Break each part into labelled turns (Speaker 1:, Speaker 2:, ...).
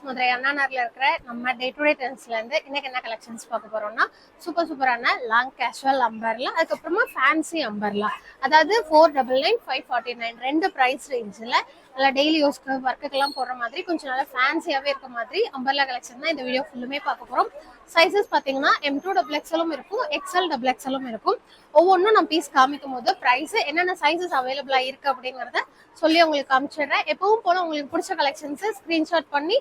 Speaker 1: மதுரை அண்ணா நகர்ல இருக்கிற நம்ம டே டு டே ட்ரெண்ட்ஸ்ல இருந்து இன்னைக்கு என்ன கலெக்ஷன்ஸ் பார்க்க போறோம்னா சூப்பரான லாங் கேஷுவல் அம்பர்லா, அதுக்கப்புறமா ஃபேன்சி அம்பர்லா. அதாவது 499 549 ரெண்டு பிரைஸ் ரேஞ்சில் நல்லா டெய்லி யூஸ்க்கு ஒர்க்குக்கெல்லாம் போடுற மாதிரி கொஞ்சம் நல்லா ஃபேன்சியாவே இருக்க மாதிரி அம்பர்லா கலெக்ஷன் தான் இந்த வீடியோ ஃபுல்லுமே பார்க்க போறோம். சைஸஸ் பார்த்தீங்கன்னா M2XXL இருக்கும், XL XXL இருக்கும். ஒவ்வொன்றும் நான் பீஸ் காமிக்கும் போது ப்ரைஸ் என்னென்ன சைஸஸ் அவைலபிளா இருக்கு அப்படிங்கறத சொல்லி உங்களுக்கு காமிச்சிடுறேன். எப்பவும் போல உங்களுக்கு பிடிச்ச கலெக்ஷன்ஸ் ஸ்கிரீன்ஷாட் பண்ணி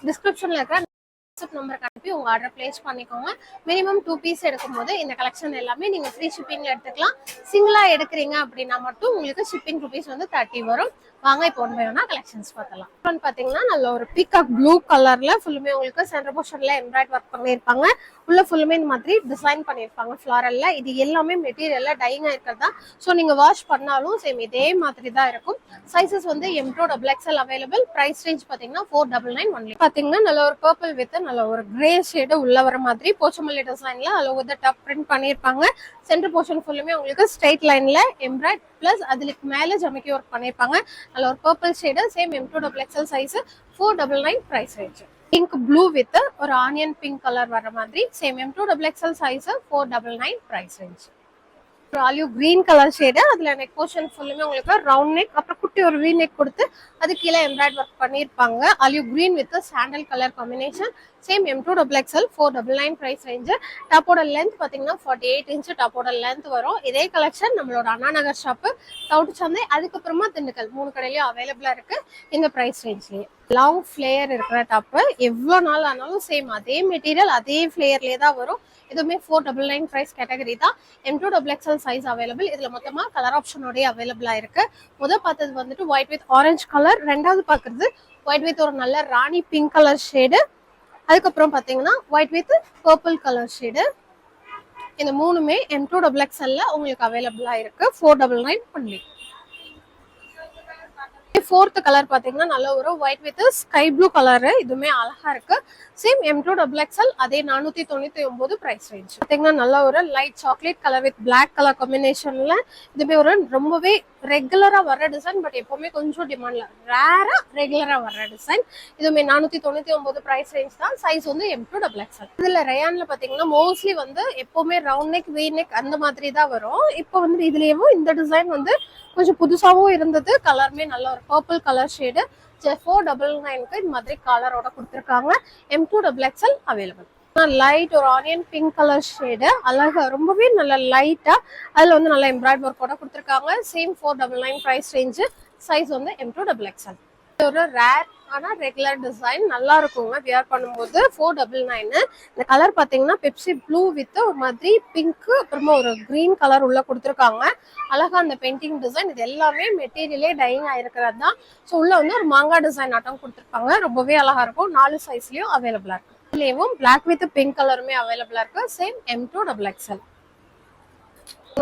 Speaker 1: டிஸ்கிரிப்ஷன்ல இருக்கிற வாட்ஸ்அப் நம்பருக்கு அனுப்பி உங்க ஆர்டர் பிளேஸ் பண்ணிக்கோங்க. மினிமம் 2 பீஸ் எடுக்கும் போது இந்த கலெக்ஷன் எல்லாமே நீங்க ஃப்ரீ ஷிப்பிங்ல எடுத்துக்கலாம். சிங்கிளா எடுக்கிறீங்க அப்படின்னா மட்டும் உங்களுக்கு ஷிப்பிங் ருபீஸ் வந்து 30 வரும். வாங்க இப்போ ஒன் பை ஒன்னா கலெக்ஷன்ஸ் பார்க்கலாம். பாத்தீங்கன்னா நல்ல ஒரு பீகாக் ப்ளூ கலர்ல ஃபுல்லுமே உங்களுக்கு சென்டர் போர்ஷன்ல எம்ப்ராய்டரி ஒர்க் பண்ணியிருப்பாங்க. உள்ள ஃபுல்லுமே இந்த மாதிரி டிசைன் பண்ணியிருப்பாங்க ஃபிளாரல்ல. இது எல்லாமே மெட்டீரியல்ல டைங் ஆயிருக்கிறதா. ஸோ நீங்க வாஷ் பண்ணாலும் சேம் இதே மாதிரி தான் இருக்கும். சைசஸ் வந்து M2XXL அவைலபிள். பிரைஸ் ரேஞ்ச் பாத்தீங்கன்னா 499 ஒன்லி. பாத்தீங்கன்னா நல்ல ஒரு பர்பிள் வித் நல்ல ஒரு கிரே ஷேடு உள்ள வர மாதிரி போச்சமல்லி டிசைன்ல அளவு வித் டப் பிரிண்ட் பண்ணியிருப்பாங்க. சென்டர் போர்ஷன் ஃபுல்லுமே உங்களுக்கு ஸ்ட்ரைட் லைன்ல எம்ப்ராய்ட் பிளஸ் அதுக்கு மேல ஜமிக்கி ஒர்க் பண்ணியிருப்பாங்க. நல்ல ஒரு purple shade, same M2XXL size, 499 price range. Pink blue with ஒரு ஆனியன் பிங்க் கலர் வர மாதிரி same M2XXL size, 499 price range. Olive green colour shade, அதுல நெக் போர்ஷன் ஃபுல்லுமே உங்களுக்கு ரவுண்ட் நெக், அப்புறம் குட்டி ஒரு வி நெக் கொடுத்து அது கீழே எம்ப்ராய்டரி ஒர்க் பண்ணியிருப்பாங்க. Olive green with sandal colour combination, same M2XXL 499 price range. டாப்போட லென்த் பாத்தீங்கன்னா 48 இன்ச் டாப்போட லென்த் வரும். இதே கலெக்ஷன் நம்மளோட அண்ணா நகர் ஷாப்பு, டவுட் சந்தை, அதுக்கப்புறமா திண்டுக்கல் 3 கடையிலயும் அவைலபிளா இருக்கு இந்த பிரைஸ் ரேஞ்ச்லயே. லாங் ஃபிளேயர் இருக்கிற டாப்பு எவ்வளவு நாள் ஆனாலும் சேம் அதே மெட்டீரியல் அதே ஃபிளேயர்லயே தான் வரும். இதுவுமே 499 பிரைஸ் கேட்டகரி தான். M2XXL size available. இதுல மொத்தமா கலர் ஆப்ஷனோடய அவைலபிளா இருக்கு. பார்த்தது வந்துட்டு ஒயிட் வித் ஆரஞ்சு கலர், ரெண்டாவது பாக்குறது ஒயிட் வித் ஒரு நல்ல ராணி பிங்க் கலர் ஷேடு, அதுக்கப்புறம் பாத்தீங்கன்னா white with purple colour shade. இந்த மூணுமே M2XXL உங்களுக்கு அவைலபிளா இருக்கு. 499 ஒன்லி. ஃபோர்த் கலர் பாத்தீங்கன்னா நல்ல ஒரு white with sky blue colour, இதுவுமே அழகா இருக்கு. சேம் M2XXL, அதே 499 பிரைஸ் ரேஞ்ச். பாத்தீங்கன்னா நல்ல ஒரு light chocolate colour with black colour காம்பினேஷன்ல இதுமே ஒரு ரொம்பவே ரெகுலரா வர்ற டிசைன், பட் எப்பவுமே கொஞ்சம் டிமாண்ட்ல ரேரா ரெகுலரா வர்ற டிசைன். இதுவுமே 499 பிரைஸ் ரேஞ்ச் தான். சைஸ் வந்து M2XXL. இதுல ரயான்ல பாத்தீங்கன்னா மோஸ்ட்லி வந்து எப்பவுமே ரவுண்ட் நெக் வி நெக் அந்த மாதிரி தான் வரும். இப்போ வந்து இதுலயும் இந்த டிசைன் வந்து கொஞ்சம் புதுசாவும் இருந்தது. கலருமே நல்ல ஒரு பர்பிள் கலர் ஷேடு, 499 இந்த மாதிரி கலரோட கொடுத்துருக்காங்க. M2XXL available. லைட் ஒரு ஆனியன் பிங்க் கலர் ஷேடு, அழகா ரொம்பவே நல்ல லைட்டா, அதுல வந்து நல்ல எம்ப்ராய்டரி ஒர்க்கோட கொடுத்துருக்காங்க. Same 499 price range. சைஸ் வந்து M2XXL. ஒரு ரேர் ஆனா ரெகுலர் டிசைன், நல்லா இருக்குங்க வியர் பண்ணும்போது. 499. இந்த கலர் பாத்தீங்கன்னா பெப்சி ப்ளூ வித் ஒரு மாதிரி பிங்க், அப்புறமா ஒரு கிரீன் கலர் உள்ள கொடுத்துருக்காங்க. அழகா அந்த பெயிண்டிங் டிசைன், இது எல்லாமே மெட்டீரியலே டைங் ஆயிருக்கிறது தான். ஸோ உள்ள வந்து ஒரு மாங்காய் டிசைன் ஆட்டம் கொடுத்துருப்பாங்க. ரொம்பவே அழகா இருக்கும். 4 சைஸ்லயும் அவைலபிளா இருக்கு. இதுலயும் பிளாக் வித் பிங்க் கலருமே அவைலபிளா இருக்கு. Same M2XXL.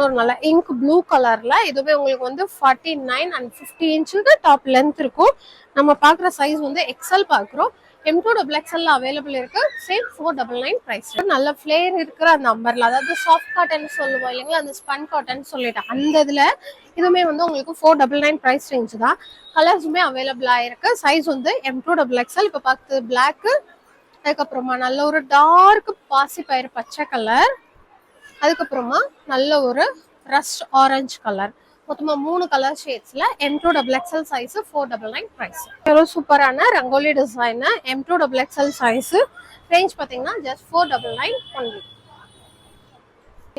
Speaker 1: ஒரு நல்ல இங்க் ப்ளூ கலர்ல, இதுவே உங்களுக்கு வந்து 49 and 50 இன்ச்சுக்கு டாப் லென்த் இருக்கும். நம்ம பாக்குற சைஸ் வந்து XL பாக்குறோம். M2XXL அவைலபிள் இருக்கு. Same 499 price. நல்ல ஃபிளேர் இருக்கிற அந்த அம்பர்ல, அதாவது சாஃப்ட் காட்டன் சொல்லுவோம் இல்லைங்களா, அந்த ஸ்பன் காட்டன் சொல்லிட்டு அந்த இதுல இதுமே வந்து உங்களுக்கு 499 பிரைஸ் ரேஞ்ச் தான். கலர்ஸுமே அவைலபிளா இருக்கு. சைஸ் வந்து M2XXL. இப்ப பார்த்து பிளாக், அதுக்கப்புறமா நல்ல ஒரு டார்க் பாசி பயிர் பச்சை கலர், அதுக்கப்புறமா நல்ல ஒரு ரஸ்ட் ஆரஞ்சு கலர். மொத்தமா 3 கலர் ஷேட்ஸ்ல M2XXL சைஸ், 499 பிரைஸ். ஒரு சூப்பரான rangoli design M2XXL size. Range பாத்தீங்கன்னா ஜஸ்ட் 499 ஒன்லி.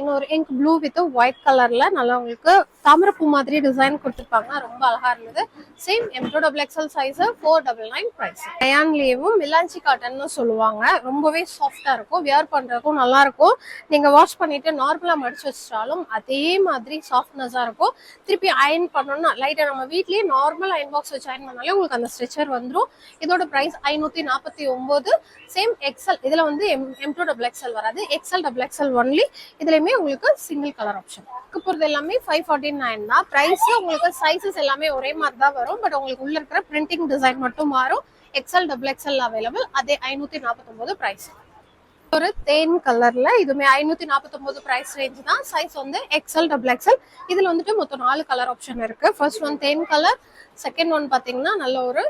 Speaker 1: இன்னொரு இங்க் ப்ளூ வித் ஒயிட் கலர்ல நல்லா உங்களுக்கு தாமரைப்பூ மாதிரி டிசைன் கொடுத்துருப்பாங்க. ரொம்ப அழகா இருந்தது. Same M2XXL size, 499 price. ரயான்லயும் மிலாஞ்சி காட்டன் சொல்லுவாங்க. ரொம்பவே சாஃப்டா இருக்கும், வியர் பண்றதுக்கும் நல்லா இருக்கும். நீங்க வாஷ் பண்ணிட்டு நார்மலா மடிச்சு வச்சாலும் அதே மாதிரி சாஃப்ட்னஸா இருக்கும். திருப்பி அயன் பண்ணணும்னா லைட்டா நம்ம வீட்லயே நார்மல் அயன் பாக்ஸ் வச்சு அயன் பண்ணாலே உங்களுக்கு அந்த ஸ்ட்ரெச்சர் வந்துடும். இதோட பிரைஸ் 549. Same XL. இதுல வந்து M2XXL வராது, XL ஒன்லி. இதுல உங்களுக்கு சிங்கிள் கலர் ஆப்ஷன் போறது எல்லாமே 549 தான். பிரைஸ் உங்களுக்கு சைஸஸ் எல்லாமே ஒரே மாதிரி தான் வரும், பட் உங்களுக்கு உள்ள இருக்கிற பிரிண்டிங் டிசைன் மட்டும் மாறும். XL available. அதே 549 பிரைஸ். ஒரு தேன் கலர்ல, இதுமே 549 பிரைஸ் ரேஞ்ச் தான். சைஸ் வந்து XL. இதுல வந்துட்டு மொத்தம் 4 கலர் ஆப்ஷன் இருக்கு. ஃபர்ஸ்ட் ஒன் தேன் கலர், செகண்ட் ஒன் பாத்தீங்கன்னா நல்ல ஒரு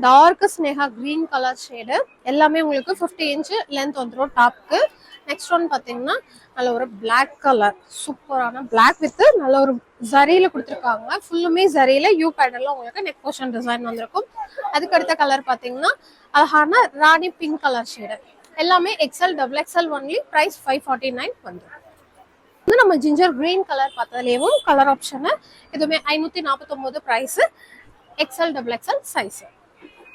Speaker 1: டார்க் ஸ்னேகா கிரீன் கலர் ஷேடு. எல்லாமே உங்களுக்கு 50 இன்ச் லென்த் வந்துடும் டாப்க்கு. நெக்ஸ்ட் ஒன் பார்த்தீங்கன்னா நல்ல ஒரு பிளாக் கலர், சூப்பரான பிளாக் வித் நல்ல ஒரு ஜரியில கொடுத்துருக்காங்க. ஃபுல்லுமே ஜரியில யூ பேட்டர்ல உங்களுக்கு நெக் போர்ஷன் டிசைன் வந்திருக்கும். அதுக்கு அடுத்த கலர் பார்த்தீங்கன்னா அழகான ராணி பிங்க் கலர் ஷேடு. எல்லாமே XL double XL only. Price 549 வந்துடும். வந்து நம்ம ஜிஞ்சர் கிரீன் கலர் பார்த்ததுலேயும் கலர் ஆப்ஷனு இதுவுமே 549 price. XL double XL size.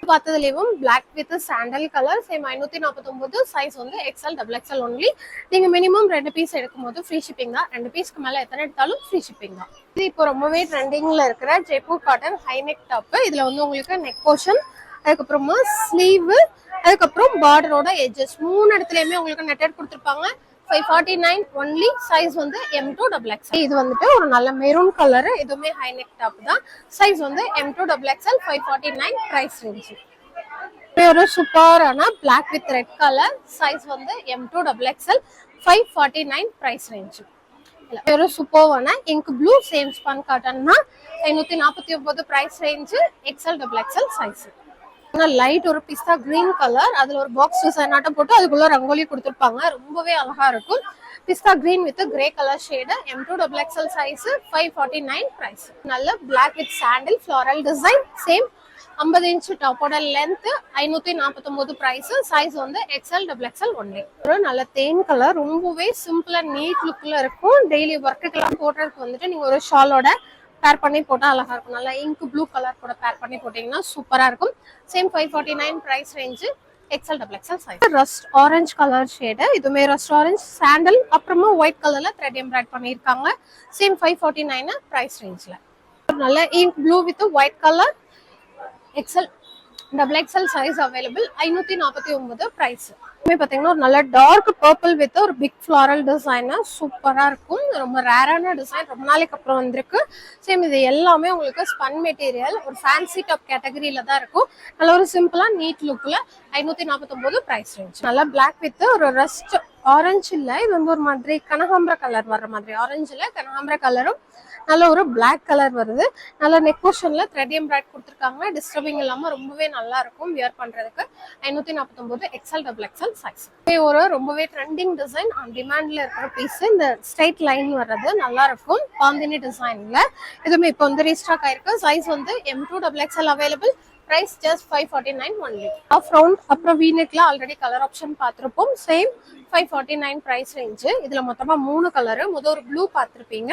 Speaker 1: பார்த்ததுலேயும் black with sandal colour same 549. Size வந்து எக்ஸ்எல் டபுள் எக்ஸ்எல் ஒன்லி. நீங்கள் மினிமம் 2 பீஸ் எடுக்கும்போது ஃப்ரீ ஷிப்பிங் தான். 2 பீஸ்க்கு மேலே எத்தனை எடுத்தாலும் ஃப்ரீ ஷிப்பிங் தான். இது இப்போ ரொம்பவே ட்ரெண்டிங்கில் இருக்கிற Jaipur cotton high neck top. இதில் வந்து உங்களுக்கு நெக் போர்ஷன், அதுக்கப்புறமா ஸ்லீவு, அதுக்கப்புறம் பார்டரோட எட்ஜஸ் 3 இடத்துலையுமே உங்களுக்கு நெட்டட் கொடுத்துருப்பாங்க. 549 ஒன்லி. சைஸ் வந்து M2XX. இது வந்துட்டு ஒரு நல்ல மெரூன் கலர். இதுவுமே ஹை நெக் டாப் தான். சைஸ் வந்து M2XX. 549 price range. ஒரு சூப்பரான black with red colour. Size வந்து M2XX. 549 price range. ஒரு சூப்பரான ink blue same spun cotton தான். 549 price range. XL double XL size. Light ஒரு பிஸ்தா கிரீன் கலர். அதுல ஒரு பாக்ஸ் டிசைன் ஆட்டம் போட்டு அதுக்குள்ள ரங்கோலி கொடுத்துருப்பாங்க. ரொம்பவே அழகா இருக்கும். பிஸ்தா green with grey colour shade. M2XX size. 549 price. நல்ல black with sandal floral design. Same 50 inch டாப்போட லென்த். 549 பிரைஸ். சைஸ் வந்து எக்ஸ்எல் டபுள் எக்ஸ்எல் ஒன்லி. ஒரு நல்ல தேன் கலர். ரொம்பவே சிம்பிளா நீட் லுக்ல இருக்கும். டெய்லி ஒர்க்குக்கெல்லாம் போடுறதுக்கு வந்துட்டு நீங்க ஒரு ஷாலோட பேர் பண்ணி போட்டா அழகா இருக்கும். நல்லா இங்க் ப்ளூ கலர் கூட பேர் பண்ணி போட்டீங்கன்னா சூப்பரா இருக்கும். Same 549 price range. XL double XL size. Rust orange colour shade. இதுமே ரஸ்ட் ஆரஞ்சு சாண்டல் அப்புறமா ஒயிட் கலர்ல த்ரெட் எம்ப்ராய்ட் பண்ணியிருக்காங்க. சேம் 549 பிரைஸ் ரேஞ்ச்ல. நல்ல ink blue with white colour. XL double XL size available. 549 price. பாத்தீங்கன்னா ஒரு நல்ல டார்க் பர்பிள் வித் ஒரு பிக் ஃபிளாரல் டிசைன். சூப்பரா இருக்கும். ரொம்ப ரேரான டிசைன். ரொம்ப நாளைக்கு அப்புறம் வந்திருக்கு. சேம் இது எல்லாமே உங்களுக்கு ஸ்பன் மெட்டீரியல். ஒரு ஃபேன்சி டாப் கேட்டகரியில தான் இருக்கும். நல்ல ஒரு சிம்பிளா நீட் லுக்ல 549 பிரைஸ் ரேஞ்ச். நல்லா பிளாக் வித் ஒரு ரஸ்ட் ஆரஞ்சு இல்ல, இது வந்து ஒரு மாதிரி கனகாம்பர கலர் வர்ற மாதிரி. ஆரஞ்சுல கனகாம்பர கலரும் நல்ல ஒரு பிளாக் கலர் வருது. நல்ல நெக் போர்ஷன்ல த்ரெட் எம்ப்ராய்ட் கொடுத்துருக்காங்க. டிஸ்டர்பிங் இல்லாம ரொம்பவே நல்லா இருக்கும் வியர் பண்றதுக்கு. 549 எக்ஸ்எல் டபுள் எக்ஸ்எல் சைஸ். ஒரு ரொம்பவே ட்ரெண்டிங் டிசைன் ஆன் டிமாண்ட்ல இருக்கிற பீஸ். இந்த ஸ்ட்ரைட் லைன் வர்றது நல்லா இருக்கும். பாந்தினி டிசைன்ல இதுவுமே இப்போ வந்து ரீஸ்டாக் ஆயிருக்கு. சைஸ் வந்து M2XX available. Price just 549 only. Half round அப்புறம் வீநெக்ல ஆல்ரெடி கலர் ஆப்ஷன் பார்த்துருப்போம். Same 549 price range. இதுல மொத்தமா 3 கலரு. முதல் ஒரு ப்ளூ பார்த்துருப்பீங்க.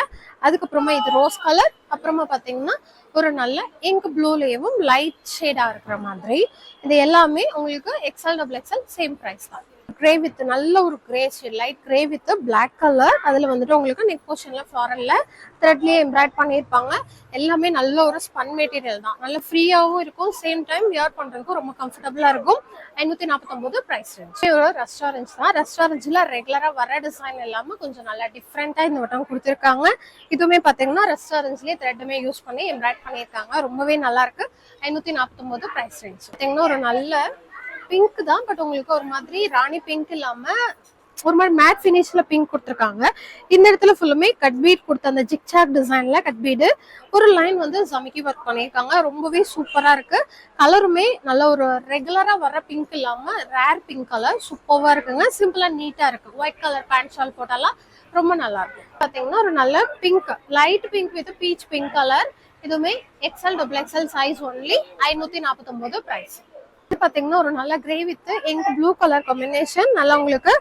Speaker 1: அதுக்கப்புறமா இது ரோஸ் கலர். அப்புறமா பாத்தீங்கன்னா ஒரு நல்ல இங்க் ப்ளூலேயும் லைட் ஷேடா இருக்கிற மாதிரி. இது எல்லாமே உங்களுக்கு XL double XL same price தான். கிரே வித் நல்ல ஒரு grey shade, light grey with black colour. அதுல வந்துட்டு உங்களுக்கு நெக் போர்ஷன்ல ஃப்ளாரல்ல த்ரெட்லயே எம்ப்ராய்ட் பண்ணியிருப்பாங்க. எல்லாமே நல்ல ஒரு ஸ்பன் மெட்டீரியல் தான். நல்ல ஃப்ரீயாகவும் இருக்கும். சேம் டைம் வியர் பண்றதுக்கும் ரொம்ப கம்ஃபர்டபுளா இருக்கும். 549 பிரைஸ் ரேஞ்ச். ஒரு ரெஸ்டாரண்ட் தான். ரெஸ்டாரண்ட்ஸ்ல ரெகுலரா வர டிசைன் எல்லாமே கொஞ்சம் நல்லா டிஃப்ரெண்டா இந்த வட்டம் கொடுத்துருக்காங்க. இதுவுமே பாத்தீங்கன்னா ரெஸ்டாரண்ட்ஸ்லயே த்ரெட்டுமே யூஸ் பண்ணி எம்ப்ராய்ட் பண்ணியிருக்காங்க. ரொம்பவே நல்லா இருக்கு. 549 பிரைஸ் ரேஞ்ச். பாத்தீங்கன்னா ஒரு நல்ல பிங்க் தான். பட் உங்களுக்கு ஒரு மாதிரி ராணி பிங்க் இல்லாம ஒரு மாதிரி மேட் ஃபினிஷ்ல பிங்க் கொடுத்துருக்காங்க. இந்த இடத்துல ஃபுல்லுமே கட் பீட் கொடுத்த அந்த ஜிக்சாக் டிசைன்ல கட் பீடு. ஒரு லைன் வந்து ஜமிக்கி ஒர்க் பண்ணியிருக்காங்க. ரொம்பவே சூப்பரா இருக்கு. கலருமே நல்ல ஒரு ரெகுலரா வர பிங்க் இல்லாம ரேர் பிங்க் கலர். சூப்பரா இருக்குங்க. சிம்பிளா நீட்டா இருக்கு. ஒயிட் கலர் பேண்ட் ஷால் போட்டாலாம் ரொம்ப நல்லா இருக்கும். பாத்தீங்கன்னா ஒரு நல்ல pink, light pink with peach pink colour. இதுவுமே XL double XL size only. 549 price. பாத்தீங்கன்னா ஒரு நல்ல grey with ink blue colour combination. நல்லா உங்களுக்கு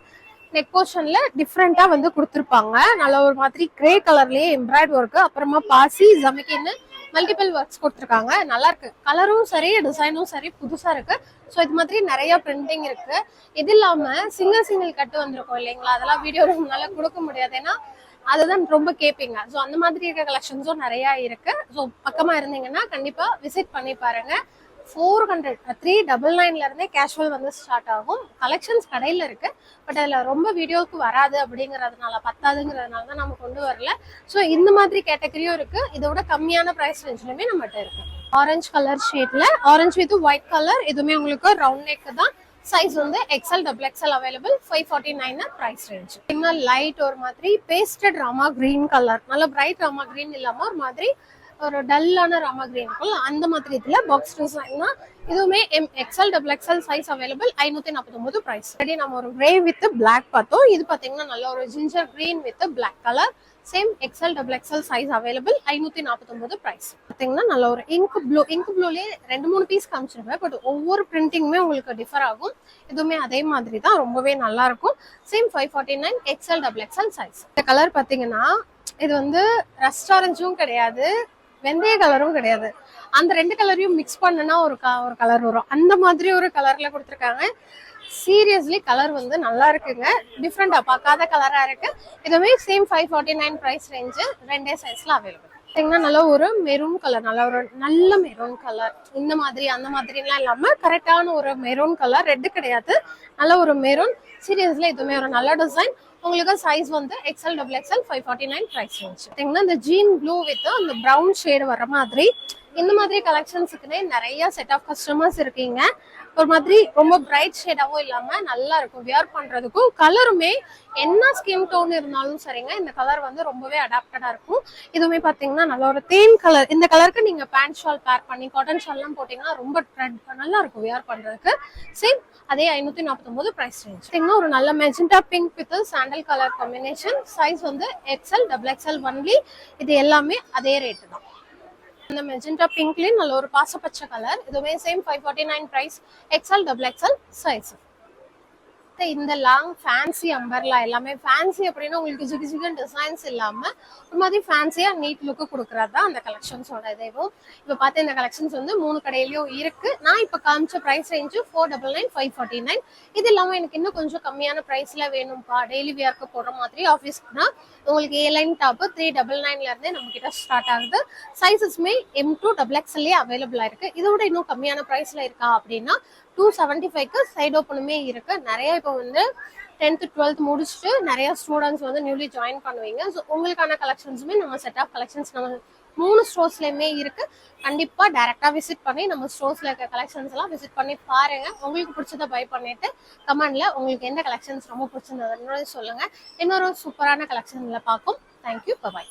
Speaker 1: நெக் போர்ஷன்ல டிஃப்ரெண்டா வந்து கொடுத்துருப்பாங்க. நல்ல ஒரு மாதிரி கிரே கலர்லயே எம்ப்ராய்ட் ஒர்க், அப்புறமா பாசி ஜமிக்கின்னு மல்டிபிள் ஒர்க்ஸ் கொடுத்துருக்காங்க. நல்லா இருக்கு. கலரும் சரி, டிசைனும் சரி, புதுசா இருக்கு. ஸோ இது மாதிரி நிறைய பிரிண்டிங் இருக்கு. இது இல்லாம சிங்கிள் கட்டு வந்திருக்கும் இல்லைங்களா, அதெல்லாம் வீடியோ நல்லா கொடுக்க முடியாது. ஏன்னா அதுதான் ரொம்ப கேட்பீங்க. ஸோ அந்த மாதிரி இருக்க கலெக்ஷன்ஸும் நிறைய இருக்கு. ஸோ பக்கமா இருந்தீங்கன்னா கண்டிப்பா விசிட் பண்ணி பாருங்க. 400 399 இருந்தே கேஷுவல் வந்து ஸ்டார்ட் ஆகும். கலெக்ஷன்ஸ் கடையில் இருக்கு. பட் அதில் ரொம்ப வீடியோவுக்கு வராது அப்படிங்கிறதுனால, பத்தாதுங்கிறதுனால தான் நம்ம கொண்டு வரல. ஸோ இந்த மாதிரி கேட்டகரியும் இருக்கு. இதோட கம்மியான ப்ரைஸ் ரேஞ்ச்லயுமே நம்மகிட்ட இருக்கு. ஆரஞ்சு கலர் ஷேட்ல ஆரஞ்சு வித் ஒயிட் கலர். இதுவுமே உங்களுக்கு ரவுண்ட் நெக் தான். சைஸ் வந்து XL double XL available. 549 price range. இன்னும் லைட் ஒரு மாதிரி பேஸ்டட் ராமா கிரீன் கலர். நல்ல பிரைட் ராமா கிரீன் இல்லாம ஒரு மாதிரி ஒரு டல்லான ராமா கிரீன் இருக்கும் அந்த மாதிரி இதுல பாக்ஸ் டிசைன் தான். இதுவுமே XL double XL size available. 549 price. Ready நம்ம ஒரு கிரே வித் பிளாக் பார்த்தோம். இது பாத்தீங்கன்னா நல்ல ஒரு ginger green with black colour. Same XL double XL size available. 549 price. பாத்தீங்கன்னா நல்ல ஒரு இங்க் ப்ளூலயே 2-3 பீஸ் காமிச்சிருப்பேன். பட் ஒவ்வொரு பிரிண்டிங்குமே உங்களுக்கு டிஃபர் ஆகும். இதுவுமே அதே மாதிரி தான், ரொம்பவே நல்லா இருக்கும். Same 549 XL double XL size. இந்த கலர் பாத்தீங்கன்னா இது வந்து ரெஸ்டாரண்ட்ஸும் கிடையாது, வெந்தய கலரும் கிடையாது. அந்த 2 கலரையும் மிக்ஸ் பண்ணனா ஒரு கலர் வரும். அந்த மாதிரி ஒரு கலர்ல கொடுத்துருக்காங்க. சீரியஸ்லி கலர் வந்து நல்லா இருக்குங்க. டிஃப்ரெண்டா பார்க்காத கலரா இருக்கு. இதுவுமே சேம் 549 பிரைஸ் ரேஞ்சு. 2 சைஸ்ல அவைலபிள். பார்த்தீங்கன்னா நல்ல ஒரு மெரூன் கலர், நல்ல மெரூன் கலர். இந்த மாதிரி அந்த மாதிரிலாம் இல்லாம கரெக்டான ஒரு மெரூன் கலர். ரெட் கிடையாது, நல்ல ஒரு மெரூன். சீரியஸ்லி இதுவுமே ஒரு நல்ல டிசைன். உங்களுக்கு சைஸ் வந்து XL double XL 549 price range. பார்த்தீங்கன்னா இந்த ஜீன் ப்ளூ வித் அந்த ப்ரௌன் ஷேடு வர மாதிரி இந்த மாதிரி கலெக்ஷன்ஸுக்குன்னே நிறைய செட் ஆஃப் கஸ்டமர்ஸ் இருக்கீங்க. ஒரு மாதிரி ரொம்ப பிரைட் ஷேடாவும் இல்லாம நல்லா இருக்கும் வியர் பண்றதுக்கும். கலருமே என்ன ஸ்கின் டோன் இருந்தாலும் சரிங்க, இந்த கலர் வந்து ரொம்பவே அடாப்டடா இருக்கும். இதுவுமே பாத்தீங்கன்னா நல்ல ஒரு தேன் கலர். இந்த கலருக்கு நீங்க பேண்ட் ஷால் பேர் பண்ணி காட்டன் ஷால் எல்லாம் போட்டீங்கன்னா ரொம்ப நல்லா இருக்கும் வியர் பண்றதுக்கு. சேம் அதே 549 பிரைஸ் ரேஞ்ச். பாத்தீங்கன்னா ஒரு நல்ல magenta pink with sandal colour combination. Size வந்து எக்ஸ்எல் டபுள் எக்ஸ்எல் ஒன்லி. இது எல்லாமே அதே ரேட்டு தான். இந்த மெஜெண்டா பிங்க்லயே நல்ல ஒரு பாசப்பச்சை கலர். இதுவுமே same 549 price. XL double XL size. இந்த லாங் ஃபேன்சி அம்பர்லா எல்லாமே ஃபேன்சி அப்படின்னா உங்களுக்கு ஜிகு ஜிகன் டிசைன்ஸ் இல்லாம ஒரு மாதிரி ஃபேன்சியா நீட் லுக்கு கொடுக்கறது தான் அந்த கலெக்ஷன்ஸோட இதுவும். இப்போ பார்த்து இந்த கலெக்ஷன்ஸ் வந்து 3 கடையிலயும் இருக்கு. நான் இப்போ காமிச்ச பிரைஸ் ரேஞ்சு 499 549. இது இல்லாம எனக்கு இன்னும் கொஞ்சம் கம்மியான பிரைஸ்ல வேணும்பா, டெய்லி வியர்க்கு போடுற மாதிரி ஆஃபீஸ்க்குனா உங்களுக்கு A-line டாப் 399ல இருந்தே நம்ம கிட்ட ஸ்டார்ட் ஆகுது. சைஸஸ்மே M2 டபுள் எக்ஸ்எல்லே அவைலபிளா இருக்கு. இதோட இன்னும் கம்மியான பிரைஸ்ல இருக்கா அப்படின்னா 275க்கு சைட் ஓப்பனுமே இருக்கு. நிறைய இப்போ வந்து 10th 12th முடிச்சுட்டு நிறைய ஸ்டூடெண்ட்ஸ் வந்து நியூலி ஜாயின் பண்ணுவீங்க. ஸோ உங்களுக்கான கலெக்ஷன்ஸுமே நம்ம செட் ஆஃப் கலெக்ஷன்ஸ் நம்ம 3 ஸ்டோர்ஸ்லயுமே இருக்கு. கண்டிப்பா டைரக்டா விசிட் பண்ணி நம்ம ஸ்டோர்ஸ்ல இருக்க கலெக்ஷன்ஸ் எல்லாம் விசிட் பண்ணி பாருங்க. உங்களுக்கு பிடிச்சதை பை பண்ணிட்டு கமெண்ட்ல உங்களுக்கு எந்த கலெக்ஷன்ஸ் ரொம்ப பிடிச்சிருந்ததுன்னு சொல்லுங்க. இன்னொரு சூப்பரான கலெக்ஷன்ல பார்ப்போம். Thank you, by.